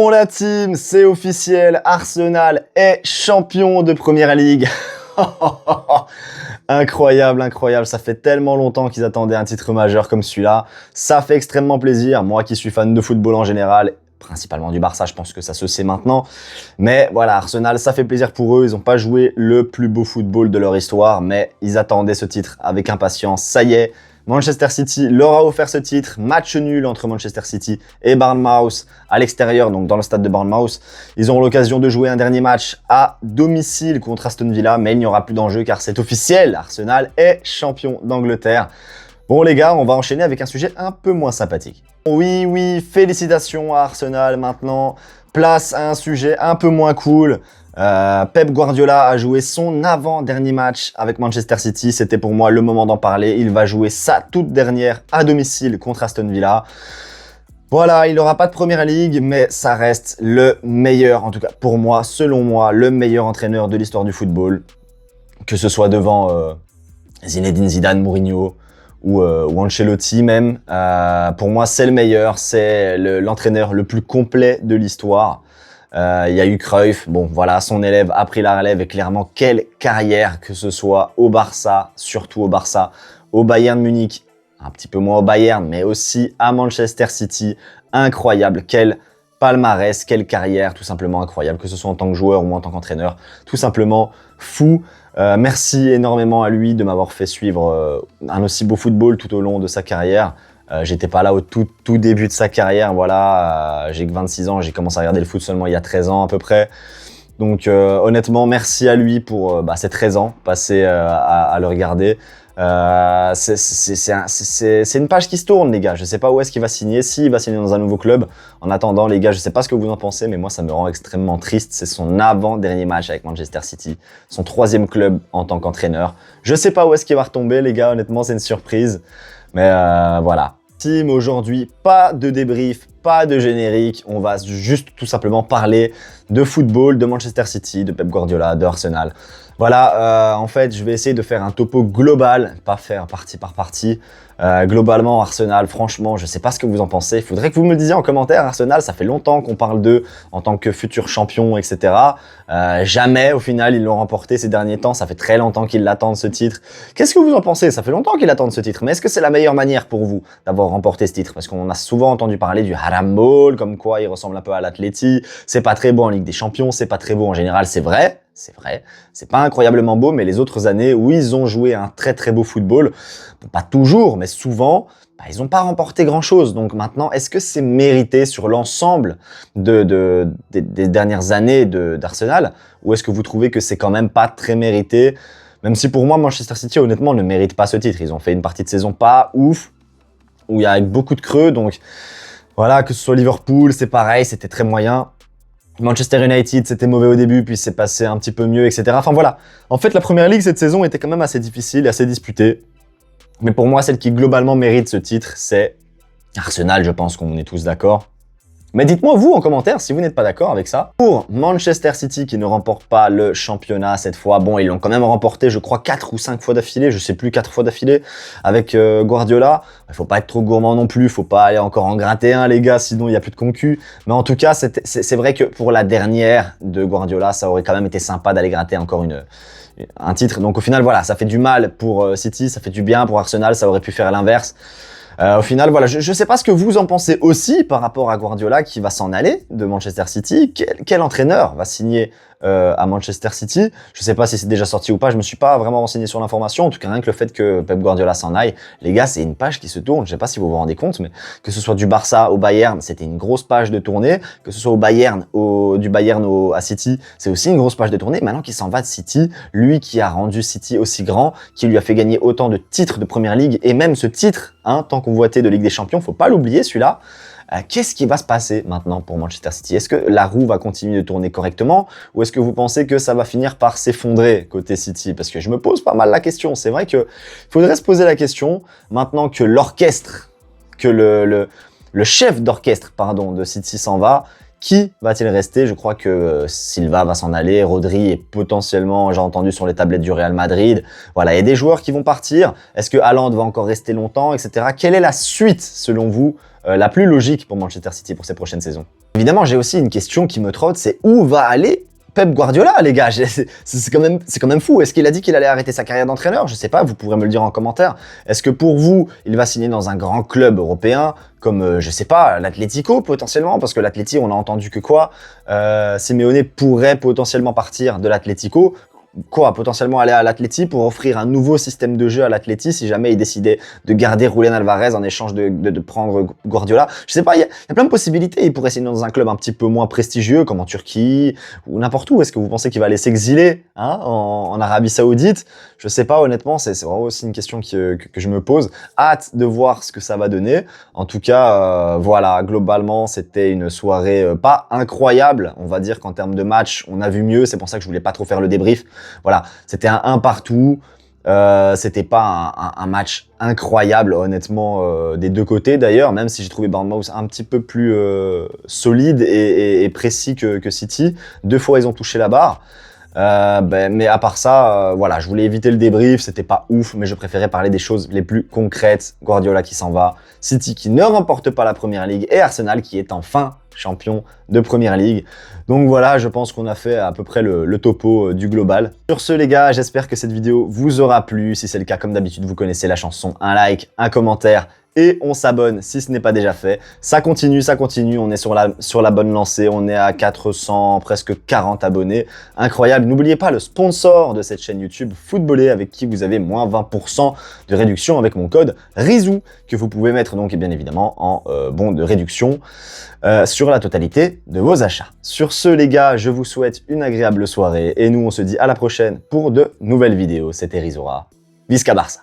Bon la team, c'est officiel, Arsenal est champion de Première Ligue. Incroyable, incroyable, ça fait tellement longtemps qu'ils attendaient un titre majeur comme celui-là. Ça fait extrêmement plaisir, moi qui suis fan de football en général, principalement du Barça, je pense que ça se sait maintenant. Mais voilà, Arsenal, ça fait plaisir pour eux, ils n'ont pas joué le plus beau football de leur histoire, mais ils attendaient ce titre avec impatience. Ça y est, Manchester City leur a offert ce titre, match nul entre Manchester City et Bournemouth à l'extérieur, donc dans le stade de Bournemouth. Ils auront l'occasion de jouer un dernier match à domicile contre Aston Villa, mais il n'y aura plus d'enjeu car c'est officiel, Arsenal est champion d'Angleterre. Bon les gars, on va enchaîner avec un sujet un peu moins sympathique. Oui, félicitations à Arsenal maintenant, place à un sujet un peu moins cool. Pep Guardiola a joué son avant-dernier match avec Manchester City. C'était pour moi le moment d'en parler. Il va jouer sa toute dernière à domicile contre Aston Villa. Voilà, il n'aura pas de Première Ligue, mais ça reste le meilleur, en tout cas pour moi, selon moi, le meilleur entraîneur de l'histoire du football. Que ce soit devant Zinedine Zidane, Mourinho ou Ancelotti même. Pour moi, c'est le meilleur. C'est l'entraîneur le plus complet de l'histoire. Il y a eu Cruyff, bon voilà, son élève a pris la relève et clairement quelle carrière, que ce soit au Barça, surtout au Barça, au Bayern Munich, un petit peu moins au Bayern, mais aussi à Manchester City, incroyable, quel palmarès, quelle carrière, tout simplement incroyable, que ce soit en tant que joueur ou en tant qu'entraîneur, tout simplement fou. Merci énormément à lui de m'avoir fait suivre un aussi beau football tout au long de sa carrière. J'étais pas là au tout début de sa carrière, voilà, j'ai que 26 ans, j'ai commencé à regarder le foot seulement il y a 13 ans à peu près. Donc honnêtement, merci à lui pour ces 13 ans passés à le regarder. C'est une page qui se tourne les gars, je sais pas où est-ce qu'il va signer, s'il va signer dans un nouveau club. En attendant les gars, je sais pas ce que vous en pensez, mais moi ça me rend extrêmement triste. C'est son avant-dernier match avec Manchester City, son 3e club en tant qu'entraîneur. Je sais pas où est-ce qu'il va retomber les gars, honnêtement c'est une surprise. Mais voilà. Team, aujourd'hui, pas de débrief, pas de générique, on va juste tout simplement parler de football, de Manchester City, de Pep Guardiola, de Arsenal. Voilà, en fait, je vais essayer de faire un topo global, pas faire partie par partie. Globalement, Arsenal, franchement, je sais pas ce que vous en pensez. Il faudrait que vous me le disiez en commentaire. Arsenal, ça fait longtemps qu'on parle d'eux en tant que futur champion, etc. Jamais, au final, ils l'ont remporté ces derniers temps. Ça fait très longtemps qu'ils l'attendent, ce titre. Qu'est-ce que vous en pensez? Ça fait longtemps qu'ils attendent ce titre. Mais est-ce que c'est la meilleure manière pour vous d'avoir remporté ce titre? Parce qu'on a souvent entendu parler du Haram Ball, comme quoi il ressemble un peu à l'Atleti. C'est pas très beau en Ligue des Champions, c'est pas très beau en général, c'est vrai. C'est vrai, c'est pas incroyablement beau, mais les autres années où ils ont joué un très beau football, bon, pas toujours, mais souvent, ils n'ont pas remporté grand-chose. Donc maintenant, est-ce que c'est mérité sur l'ensemble des dernières années d'Arsenal, ou est-ce que vous trouvez que c'est quand même pas très mérité? Même si pour moi, Manchester City, honnêtement, ne mérite pas ce titre. Ils ont fait une partie de saison pas ouf, où il y a beaucoup de creux, donc voilà, que ce soit Liverpool, c'est pareil, c'était très moyen. Manchester United, c'était mauvais au début, puis c'est passé un petit peu mieux, etc. Enfin voilà, en fait la Première Ligue cette saison était quand même assez difficile et assez disputée. Mais pour moi, celle qui globalement mérite ce titre, c'est Arsenal, je pense qu'on est tous d'accord. Mais dites-moi vous en commentaire si vous n'êtes pas d'accord avec ça. Pour Manchester City qui ne remporte pas le championnat cette fois, bon ils l'ont quand même remporté je crois 4 ou 5 fois d'affilée, je sais plus, 4 fois d'affilée avec Guardiola. Il faut pas être trop gourmand non plus, faut pas aller encore en gratter un les gars, sinon il y a plus de concu. Mais en tout cas c'est vrai que pour la dernière de Guardiola, ça aurait quand même été sympa d'aller gratter encore un titre. Donc au final voilà, ça fait du mal pour City, ça fait du bien pour Arsenal, ça aurait pu faire l'inverse. Au final, voilà, je sais pas ce que vous en pensez aussi par rapport à Guardiola qui va s'en aller de Manchester City. Quel entraîneur va signer à Manchester City? Je sais pas si c'est déjà sorti ou pas, je me suis pas vraiment renseigné sur l'information. En tout cas, rien que le fait que Pep Guardiola s'en aille, les gars, c'est une page qui se tourne. Je sais pas si vous vous rendez compte, mais que ce soit du Barça au Bayern, c'était une grosse page de tournée. Que ce soit du Bayern à City, c'est aussi une grosse page de tournée. Maintenant qu'il s'en va de City, lui qui a rendu City aussi grand, qui lui a fait gagner autant de titres de Première Ligue et même ce titre, tant convoité de Ligue des Champions, faut pas l'oublier celui-là. Qu'est-ce qui va se passer maintenant pour Manchester City? Est-ce que la roue va continuer de tourner correctement ou est-ce que vous pensez que ça va finir par s'effondrer côté City? Parce que je me pose pas mal la question. C'est vrai qu'il faudrait se poser la question maintenant que l'orchestre, que le chef d'orchestre de City s'en va. Qui va-t-il rester? Je crois que Silva va s'en aller, Rodri est potentiellement, j'ai entendu, sur les tablettes du Real Madrid. Voilà, il y a des joueurs qui vont partir. Est-ce que Haaland va encore rester longtemps, etc. Quelle est la suite, selon vous, la plus logique pour Manchester City pour ces prochaines saisons? Évidemment, j'ai aussi une question qui me trotte, c'est où va aller Pep Guardiola, les gars? C'est quand même fou. Est-ce qu'il a dit qu'il allait arrêter sa carrière d'entraîneur? Je sais pas, vous pourrez me le dire en commentaire. Est-ce que pour vous, il va signer dans un grand club européen, comme, je sais pas, l'Atlético potentiellement? Parce que l'Atleti, on a entendu que quoi? Simeone pourrait potentiellement partir de l'Atlético. Quoi, potentiellement aller à l'Atleti pour offrir un nouveau système de jeu à l'Atleti si jamais il décidait de garder Julián Alvarez en échange de prendre Guardiola. Je sais pas, il y a plein de possibilités. Il pourrait signer dans un club un petit peu moins prestigieux comme en Turquie ou n'importe où. Est-ce que vous pensez qu'il va aller s'exiler en Arabie Saoudite? Je sais pas, honnêtement, c'est vraiment aussi une question que je me pose. Hâte de voir ce que ça va donner. En tout cas, voilà, globalement, c'était une soirée pas incroyable. On va dire qu'en termes de match, on a vu mieux. C'est pour ça que je voulais pas trop faire le débrief. Voilà, c'était un partout. C'était pas un match incroyable, honnêtement, des deux côtés d'ailleurs, même si j'ai trouvé Bournemouth un petit peu plus solide et précis que City. 2 fois, ils ont touché la barre. Mais à part ça, voilà, je voulais éviter le débrief, c'était pas ouf, mais je préférais parler des choses les plus concrètes. Guardiola qui s'en va, City qui ne remporte pas la Première Ligue et Arsenal qui est enfin champion de Première Ligue. Donc voilà, je pense qu'on a fait à peu près le topo du global. Sur ce les gars, j'espère que cette vidéo vous aura plu. Si c'est le cas, comme d'habitude, vous connaissez la chanson, un like, un commentaire et on s'abonne si ce n'est pas déjà fait. Ça continue, on est sur la bonne lancée, on est à 400, presque 40 abonnés. Incroyable, n'oubliez pas le sponsor de cette chaîne YouTube, Footballé, avec qui vous avez moins 20% de réduction avec mon code RIZOU, que vous pouvez mettre donc bien évidemment en bon de réduction sur la totalité de vos achats. Sur ce les gars, je vous souhaite une agréable soirée et nous on se dit à la prochaine pour de nouvelles vidéos. C'était Rizora, Visca Barça.